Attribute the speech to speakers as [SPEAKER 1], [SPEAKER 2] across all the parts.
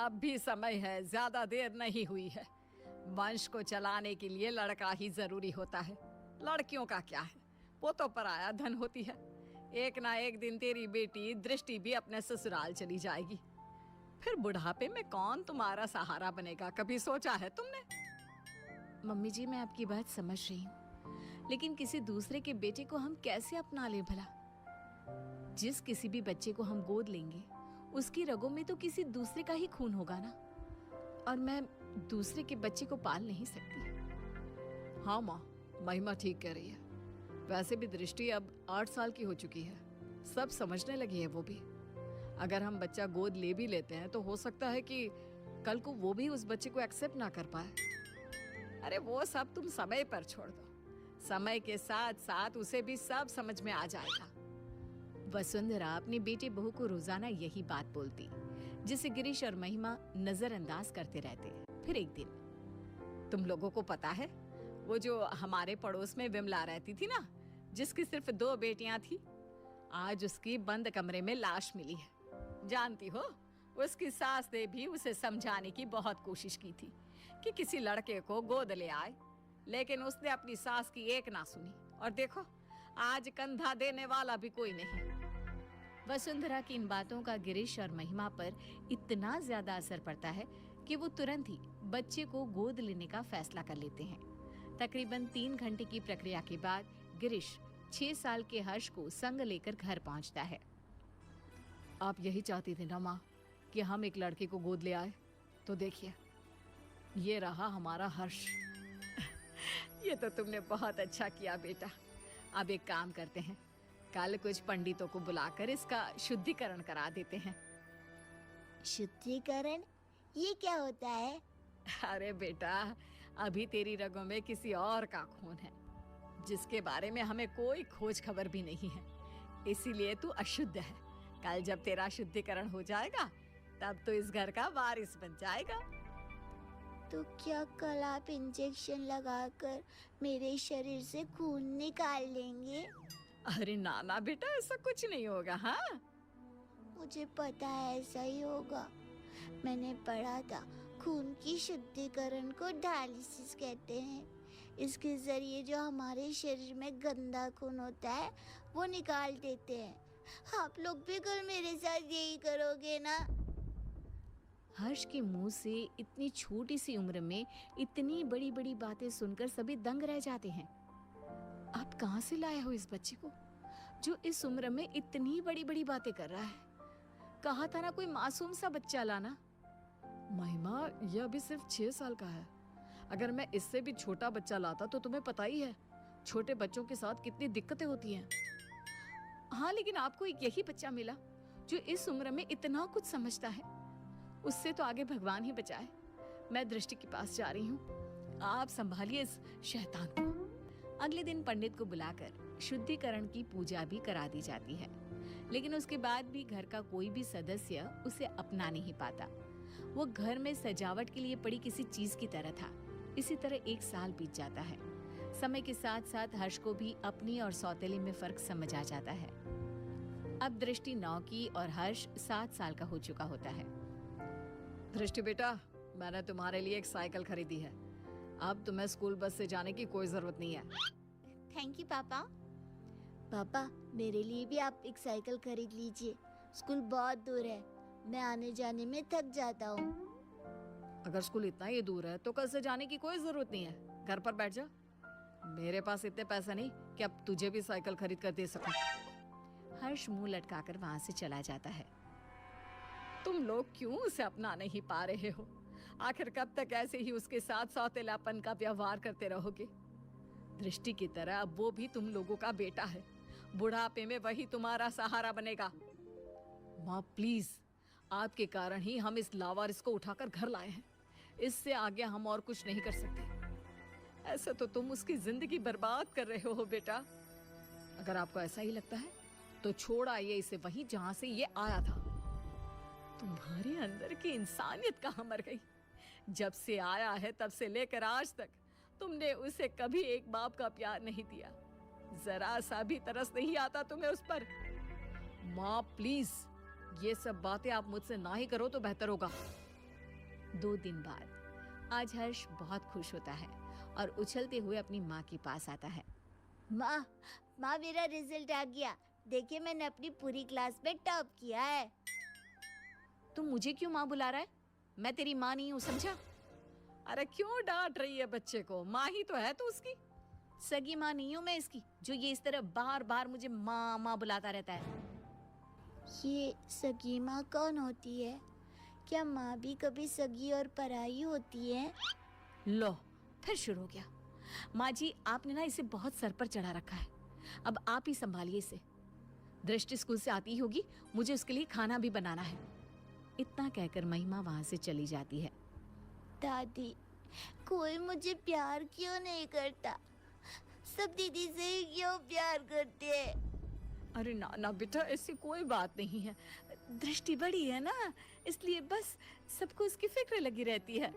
[SPEAKER 1] अब भी समय है, ज्यादा देर नहीं हुई है। वंश को चलाने के लिए लड़का ही जरूरी होता है। लड़कियों का क्या है, वो तो पराया धन होती है। एक ना एक दिन तेरी बेटी दृष्टि भी अपने ससुराल चली जाएगी। फिर बुढ़ापे में कौन तुम्हारा सहारा बनेगा, कभी सोचा है तुमने?
[SPEAKER 2] मम्मी जी, मैं आपकी बात समझ रही हूँ, लेकिन किसी दूसरे के बेटे को हम कैसे अपना लें भला? जिस किसी भी बच्चे को हम गोद लेंगे उसकी रगों में तो किसी दूसरे का ही खून होगा ना, और मैं दूसरे के बच्चे को पाल नहीं सकती।
[SPEAKER 1] हाँ माँ, महिमा ठीक कह रही है। वैसे भी दृष्टि अब 8 साल की हो चुकी है, सब समझने लगी है वो भी। अगर हम बच्चा गोद ले भी लेते हैं तो हो सकता है कि कल को वो भी उस बच्चे को एक्सेप्ट ना कर पाए। अरे वो सब तुम समय पर छोड़ दो, समय के साथ साथ उसे भी सब समझ में आ जाएगा।
[SPEAKER 2] वसुंधरा अपनी बेटी बहू को रोजाना यही बात बोलती, जिसे गिरीश और महिमा नजरअंदाज करते रहते। फिर एक दिन,
[SPEAKER 1] तुम लोगों को पता है वो जो हमारे पड़ोस में विमला रहती थी ना, जिसकी सिर्फ 2 बेटियां थी, आज उसकी बंद कमरे में लाश मिली है। जानती हो, उसकी सास ने भी उसे समझाने की बहुत कोशिश की थी कि किसी लड़के को गोद ले आए, लेकिन उसने अपनी सास की एक ना सुनी। और देखो, आज कंधा देने वाला भी कोई नहीं।
[SPEAKER 2] वसुंधरा की इन बातों का गिरीश और महिमा पर इतना ज्यादा असर पड़ता है कि वो तुरंत ही बच्चे को गोद लेने का फैसला कर लेते हैं। तकरीबन 3 घंटे की प्रक्रिया के बाद गिरीश 6 साल के हर्ष को संग लेकर घर पहुंचता है।
[SPEAKER 1] आप यही चाहती थी ना माँ कि हम एक लड़के को गोद ले आए? तो देखिए, ये रहा हमारा हर्ष। ये तो तुमने बहुत अच्छा किया बेटा। अब एक काम करते हैं, कल कुछ पंडितों को बुलाकर इसका शुद्धिकरण करा देते हैं।
[SPEAKER 3] शुद्धिकरण? ये क्या होता है?
[SPEAKER 1] अरे बेटा, अभी तेरी रगों में किसी और का खून है, जिसके बारे में हमें कोई खोज खबर भी नहीं है, इसीलिए तू अशुद्ध है। कल जब तेरा शुद्धिकरण हो जाएगा तब तो इस घर का वारिस बन जाएगा।
[SPEAKER 3] तो क्या कल आप इंजेक्शन लगाकर मेरे शरीर से खून निकाल लेंगे?
[SPEAKER 1] अरे ना ना बेटा, ऐसा कुछ नहीं होगा। हाँ,
[SPEAKER 3] मुझे पता है ऐसा ही होगा। मैंने पढ़ा था खून की शुद्धिकरण को डायलिसिस कहते हैं। इसके जरिए जो हमारे शरीर में गंदा खून होता है वो निकाल देते हैं। आप लोग भी कल मेरे साथ यही करोगे ना?
[SPEAKER 2] हर्ष के मुंह से इतनी छोटी सी उम्र में इतनी बड़ी बड़ी बातें सुनकर सभी दंग रह जाते हैं। आप कहाँ से लाए हो इस बच्चे को जो इस उम्र में इतनी बड़ी बड़ी बातें कर रहा है? कहा था ना कोई मासूम सा बच्चा लाना।
[SPEAKER 1] महिमा, यह अभी सिर्फ 6 साल का है। अगर मैं इससे भी छोटा बच्चा लाता तो तुम्हें पता ही है छोटे बच्चों के साथ कितनी दिक्कतें होती हैं।
[SPEAKER 2] हाँ, लेकिन आपको एक यही बच्चा मिला जो इस उम्र में इतना कुछ समझता है। उससे तो आगे भगवान ही बचाए। मैं दृष्टि के पास जा रही हूँ, आप संभालिए इस शैतान को। अगले दिन पंडित को बुलाकर शुद्धिकरण की पूजा भी करा दी जाती है, लेकिन उसके बाद भी घर का कोई भी सदस्य उसे अपना नहीं पाता। वो घर में सजावट के लिए पड़ी किसी चीज की तरह था। इसी तरह 1 साल बीत जाता है। समय के साथ साथ हर्ष को भी अपनी और सौतेली में फर्क समझ आ जाता है। अब दृष्टि 9 की और हर्ष 7 साल का हो चुका होता है।
[SPEAKER 1] दृष्टि बेटा, मैंने तुम्हारे लिए एक साइकिल खरीदी है। अब तुम्हें स्कूल बस से जाने की कोई जरूरत नहीं है।
[SPEAKER 3] थैंक यू पापा। पापा, मेरे लिए भी आप एक साइकिल खरीद लीजिए। स्कूल बहुत दूर है, मैं आने जाने में थक जाता हूँ।
[SPEAKER 1] अगर स्कूल इतना ही दूर है तो कल से जाने की कोई जरूरत नहीं है, घर पर बैठ जा। मेरे पास इतने पैसे नहीं कि अब तुझे भी साइकिल खरीद कर दे सकूं।
[SPEAKER 2] हर्ष मुंह लटकाकर वहां से चला जाता है।
[SPEAKER 1] तुम लोग क्यों उसे अपना नहीं पा रहे हो? आखिर कब तक ऐसे ही उसके साथ सौतेलापन का व्यवहार करते रहोगे? दृष्टि की तरह अब वो भी तुम लोगों का बेटा है। बुढ़ापे में वही तुम्हारा सहारा बनेगा। माँ प्लीज, आपके कारण ही हम इस लावारिस को उठाकर घर लाए हैं। इससे आगे हम और कुछ नहीं कर सकते। ऐसे तो तुम उसकी जिंदगी बर्बाद कर रहे हो बेटा। अगर आपको ऐसा ही लगता है तो छोड़ आइए इसे वहीं जहां से ये आया था। तुम्हारे अंदर की इंसानियत कहाँ मर गई? जब से आया है तब से लेकर आज तक तुमने उसे कभी एक बाप का प्यार नहीं दिया। जरा सा भी तरस नहीं आता तुम्हें उस पर। माँ प्लीज, ये सब बातें आप मुझसे ना ही करो तो बेहतर होगा।
[SPEAKER 2] 2 दिन बाद आज हर्ष बहुत खुश होता है और उछलते हुए अपनी माँ के पास आता है।
[SPEAKER 3] माँ माँ, मेरा रिजल्ट आ गया। देखिए, मैंने अपनी पूरी क्लास में टॉप किया है।
[SPEAKER 2] तुम मुझे क्यों माँ बुला रहा है? मैं तेरी माँ नहीं हूँ, समझा?
[SPEAKER 1] अरे क्यों डांट रही है बच्चे को? माँ ही तो है तू उसकी।
[SPEAKER 2] सगी माँ नहीं हूँ मैं इसकी, जो ये इस तरह बार बार मुझे माँ माँ बुलाता रहता है।
[SPEAKER 3] ये सगी माँ कौन होती है? क्या माँ भी कभी सगी और पराई होती है?
[SPEAKER 2] लो, फिर शुरू हो गया। माँ जी, आपने ना इसे बहुत सर पर चढ़ा रखा है। अब आप ही संभालिए इसे। दृष्टि स्कूल से आती होगी, मुझे उसके लिए खाना भी बनाना है। इतना कहकर महिमा वहां से चली जाती है।
[SPEAKER 3] दादी, कोई मुझे प्यार क्यों नहीं करता? सब दीदी से ही क्यों प्यार करते हैं?
[SPEAKER 1] अरे ना ना बेटा, ऐसी कोई बात नहीं है।
[SPEAKER 2] दृष्टि बड़ी है ना, इसलिए बस सबको उसकी फिक्र लगी रहती है।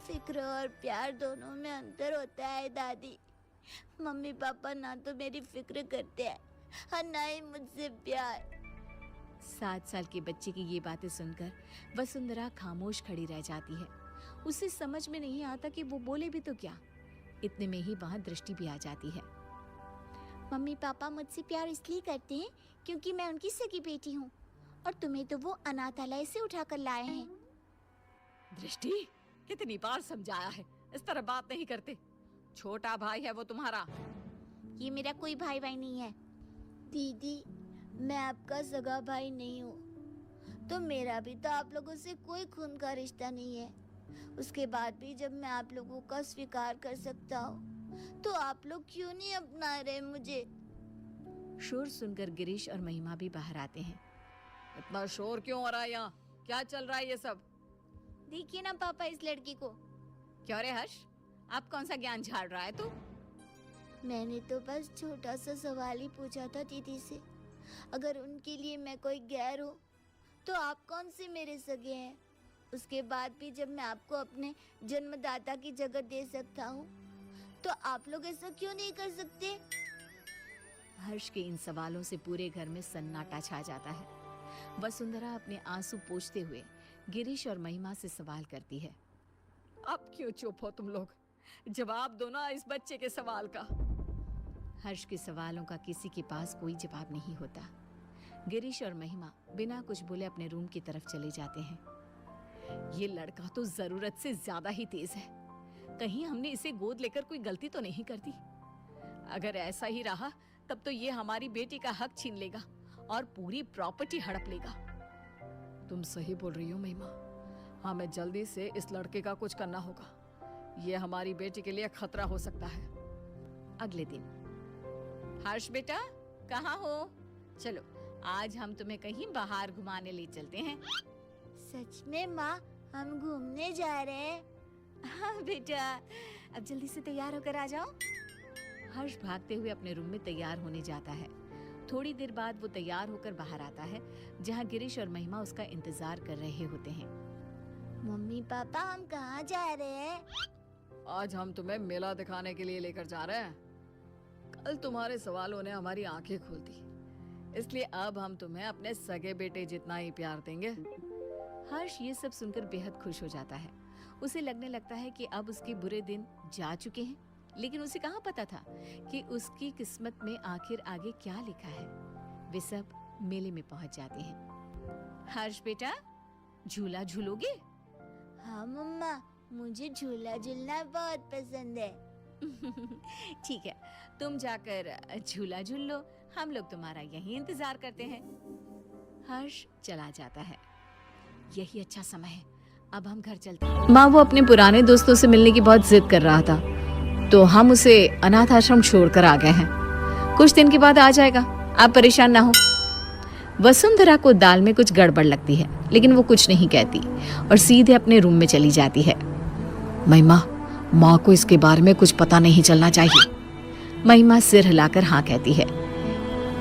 [SPEAKER 3] फिक्र और प्यार दोनों में अंतर होता है दादी। मम्मी पापा ना तो मेरी फिक्र करते हैं और ना ही मुझसे प्यार।
[SPEAKER 2] 7 साल के बच्चे की ये बातें सुनकर वसुंधरा खामोश खड़ी रह जाती है। उसे समझ में नहीं आता कि वो बोले भी तो क्या। इतने में ही वहां दृष्टि भी आ जाती है।
[SPEAKER 3] मम्मी पापा मुझसे प्यार इसलिए करते हैं क्योंकि मैं उनकी सगी बेटी हूँ, और तुम्हें तो वो अनाथालय से उठाकर लाए हैं।
[SPEAKER 1] दृष्टि, कितनी बार समझाया है, इस तरह बात नहीं करते। छोटा भाई है वो तुम्हारा।
[SPEAKER 3] ये मेरा कोई भाई भाई नहीं है। दीदी, मैं आपका सगा भाई नहीं हूँ, तो मेरा भी तो आप लोगों से कोई खून का रिश्ता नहीं है। उसके बाद भी जब मैं आप लोगों का स्वीकार कर सकता हूँ, तो आप लोग क्यों नहीं अपना रहे मुझे?
[SPEAKER 2] शोर सुनकर गिरीश और महिमा भी बाहर आते हैं।
[SPEAKER 1] इतना शोर क्यों हो रहा है यहाँ? क्या चल रहा है ये सब?
[SPEAKER 3] देखिए ना पापा इस लड़की को।
[SPEAKER 2] क्यों रे हर्ष, आप कौन सा ज्ञान झाड़ रहा है तू?
[SPEAKER 3] मैंने तो बस छोटा सा सवाल ही पूछा था दीदी से। अगर उनके लिए मैं कोई गैर हूँ, तो आप कौन से मेरे सगे हैं? उसके बाद भी जब मैं आपको अपने जन्मदाता की जगह दे सकता हूँ, तो आप लोग ऐसा क्यों नहीं कर सकते?
[SPEAKER 2] हर्ष के इन सवालों से पूरे घर में सन्नाटा छा जाता है। वसुंधरा अपने आंसू पोंछते हुए गिरीश और महिमा से सवाल करती है।
[SPEAKER 1] अब क्यों चुप हो तुम लोग? जवाब दो ना इस बच्चे के सवाल का।
[SPEAKER 2] हर्ष के सवालों का किसी के पास कोई जवाब नहीं होता। गिरीश और महिमा बिना कुछ बोले अपने रूम की तरफ चले जाते हैं। ये लड़का तो जरूरत से ज्यादा ही तेज है। कहीं हमने इसे गोद लेकर कोई गलती तो नहीं कर दी? अगर ऐसा ही रहा तब तो ये हमारी बेटी का हक छीन लेगा और पूरी प्रॉपर्टी हड़प लेगा।
[SPEAKER 1] तुम सही बोल रही हो महिमा। हमें जल्दी से इस लड़के का कुछ करना होगा। ये हमारी बेटी के लिए खतरा हो सकता है।
[SPEAKER 2] अगले दिन, हर्ष बेटा कहाँ हो? चलो आज हम तुम्हें कहीं बाहर घुमाने ले चलते हैं।
[SPEAKER 3] सच में माँ, हम घूमने जा रहे हैं?
[SPEAKER 2] हाँ बेटा, अब जल्दी से तैयार होकर आ जाओ। हर्ष भागते हुए अपने रूम में तैयार होने जाता है। थोड़ी देर बाद वो तैयार होकर बाहर आता है, जहाँ गिरीश और महिमा उसका इंतजार कर रहे होते हैं।
[SPEAKER 3] मम्मी पापा, हम कहाँ जा रहे हैं?
[SPEAKER 1] आज हम तुम्हें मेला दिखाने के लिए लेकर जा रहे हैं। कल तुम्हारे सवालों ने हमारी आंखें खोल दी, इसलिए अब हम तुम्हें अपने सगे बेटे जितना ही प्यार देंगे।
[SPEAKER 2] हर्ष ये सब सुनकर बेहद खुश हो जाता है। उसे लगने लगता है कि अब उसके बुरे दिन जा चुके हैं, लेकिन उसे कहाँ पता था कि उसकी किस्मत में आखिर आगे क्या लिखा है। वे सब मेले में पहुंच जाते हैं। हर्ष बेटा, झूला झूलोगे?
[SPEAKER 3] हाँ मम्मा, मुझे झूला झूलना बहुत पसंद है।
[SPEAKER 2] ठीक है, तुम जाकर झूला झूल लो, हम लोग तुम्हारा यहीं इंतजार करते हैं। हर्ष चला जाता है। यही अच्छा समय है, अब हम घर चलते हैं। माँ वो अपने पुराने दोस्तों से मिलने की बहुत जिद कर रहा था, तो हम उसे अनाथ आश्रम छोड़कर आ गए हैं। कुछ दिन के बाद आ जाएगा, आप परेशान ना हो। वसुंधरा को दाल में कुछ गड़बड़ लगती है, लेकिन वो कुछ नहीं कहती और सीधे अपने रूम में चली जाती है।
[SPEAKER 1] महिमा, माँ को इसके बारे में कुछ पता नहीं चलना चाहिए।
[SPEAKER 2] महिमा सिर हिलाकर हाँ कहती है।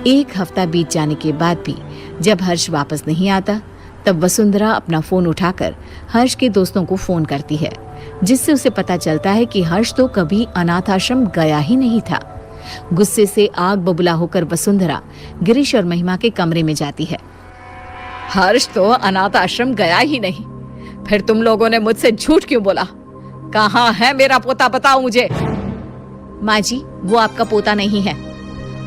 [SPEAKER 2] 1 हफ्ता बीत जाने के बाद भी जब हर्ष वापस नहीं आता, तब वसुंधरा अपना फोन उठाकर हर्ष के दोस्तों को फोन करती है, जिससे उसे पता चलता है कि हर्ष तो कभी अनाथ आश्रम गया ही नहीं था। गुस्से से आग बबूला होकर वसुंधरा गिरीश और महिमा के कमरे में जाती है।
[SPEAKER 1] हर्ष तो अनाथ आश्रम गया ही नहीं, फिर तुम लोगों ने मुझसे झूठ क्यों बोला? कहाँ है मेरा पोता, बताओ मुझे।
[SPEAKER 2] माँ जी, वो आपका पोता नहीं है।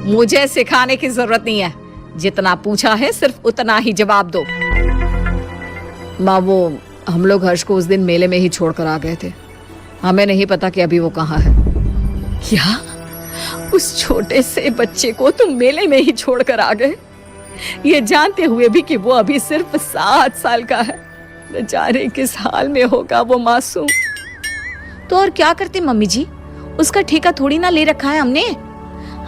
[SPEAKER 1] मुझे सिखाने की जरूरत नहीं है, जितना पूछा है सिर्फ उतना ही जवाब दो। माँ, वो हम लोग हर्ष को उस दिन मेले में ही छोड़कर आ गए थे। हमें नहीं पता कि अभी वो कहाँ है। क्या? उस छोटे से बच्चे को तुम मेले में ही छोड़कर आ गए, ये जानते हुए भी कि वो अभी सिर्फ 7 साल का है। बेचारे किस हाल में होगा वो मासूम।
[SPEAKER 2] तो और क्या करते मम्मी जी, उसका ठेका थोड़ी ना ले रखा है हमने।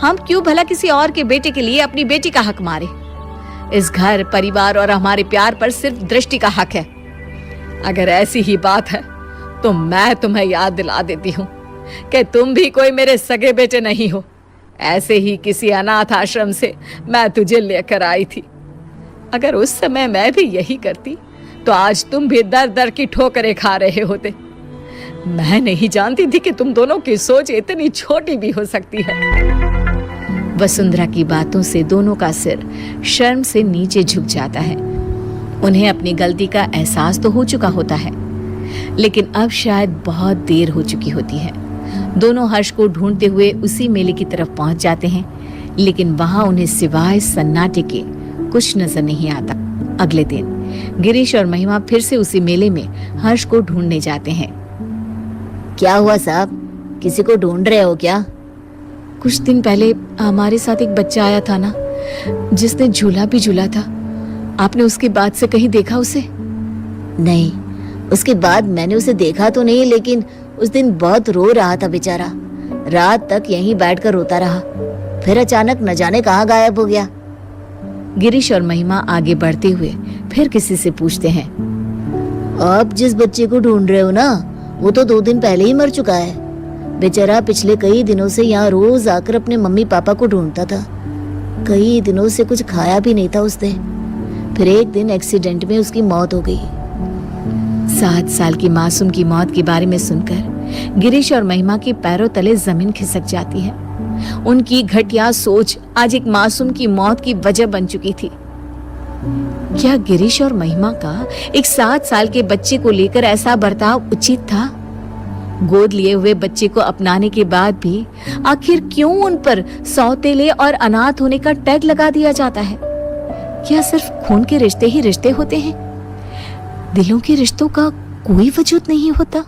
[SPEAKER 2] हम क्यों भला किसी और के बेटे के लिए अपनी बेटी का हक मारे। इस घर, परिवार और हमारे प्यार पर सिर्फ दृष्टि का हक है। अगर ऐसी ही बात है तो मैं तुम्हें याद दिला देती हूँ कि तुम भी कोई मेरे सगे बेटे नहीं हो। ऐसे ही किसी अनाथ आश्रम से मैं तुझे लेकर आई थी। अगर उस समय मैं भी यही करती तो आज तुम भी दर दर की ठोकरें खा रहे होते। मैं नहीं जानती थी कि तुम दोनों की सोच इतनी छोटी भी हो सकती है। वसुंधरा की बातों से दोनों का सिर शर्म से नीचे झुक जाता है। उन्हें अपनी गलती का एहसास तो हो चुका होता है, लेकिन अब शायद बहुत देर हो चुकी होती है। दोनों हर्ष को ढूंढते हुए उसी मेले की तरफ पहुंच जाते हैं, लेकिन वहां उन्हें सिवाय सन्नाटे के कुछ नजर नहीं आता। अगले दिन गिरीश और महिमा फिर से उसी मेले में हर्ष को ढूंढने जाते हैं।
[SPEAKER 3] क्या हुआ साहब, किसी को ढूंढ रहे हो क्या?
[SPEAKER 2] कुछ दिन पहले हमारे साथ एक बच्चा आया था ना, जिसने झूला भी झूला था। आपने उसके बाद से कहीं देखा उसे?
[SPEAKER 3] नहीं, उसके बाद मैंने उसे देखा तो नहीं, लेकिन उस दिन बहुत रो रहा था बेचारा। रात तक यहीं बैठकर रोता रहा, फिर अचानक न जाने कहाँ गायब हो गया।
[SPEAKER 2] गिरीश और महिमा आगे बढ़ते हुए फिर किसी से पूछते हैं।
[SPEAKER 3] आप जिस बच्चे को ढूंढ रहे हो ना, वो तो 2 दिन पहले ही मर चुका है। बेचारा पिछले कई दिनों से यहाँ रोज आकर अपने मम्मी पापा को ढूंढता था। कई दिनों से कुछ खाया भी नहीं था उसने। फिर एक दिन एक्सीडेंट में उसकी मौत हो गई।
[SPEAKER 2] 7 साल की मासूम की मौत के बारे में सुनकर गिरीश और महिमा के पैरों तले जमीन खिसक जाती है। उनकी घटिया सोच आज एक मासूम की मौत की वजह बन चुकी थी। क्या गिरीश और महिमा का एक 7 साल के बच्चे को लेकर ऐसा बर्ताव उचित था? गोद लिए हुए बच्चे को अपनाने के बाद भी आखिर क्यों उन पर सौतेले और अनाथ होने का टैग लगा दिया जाता है? क्या सिर्फ खून के रिश्ते ही रिश्ते होते हैं? दिलों के रिश्तों का कोई वजूद नहीं होता?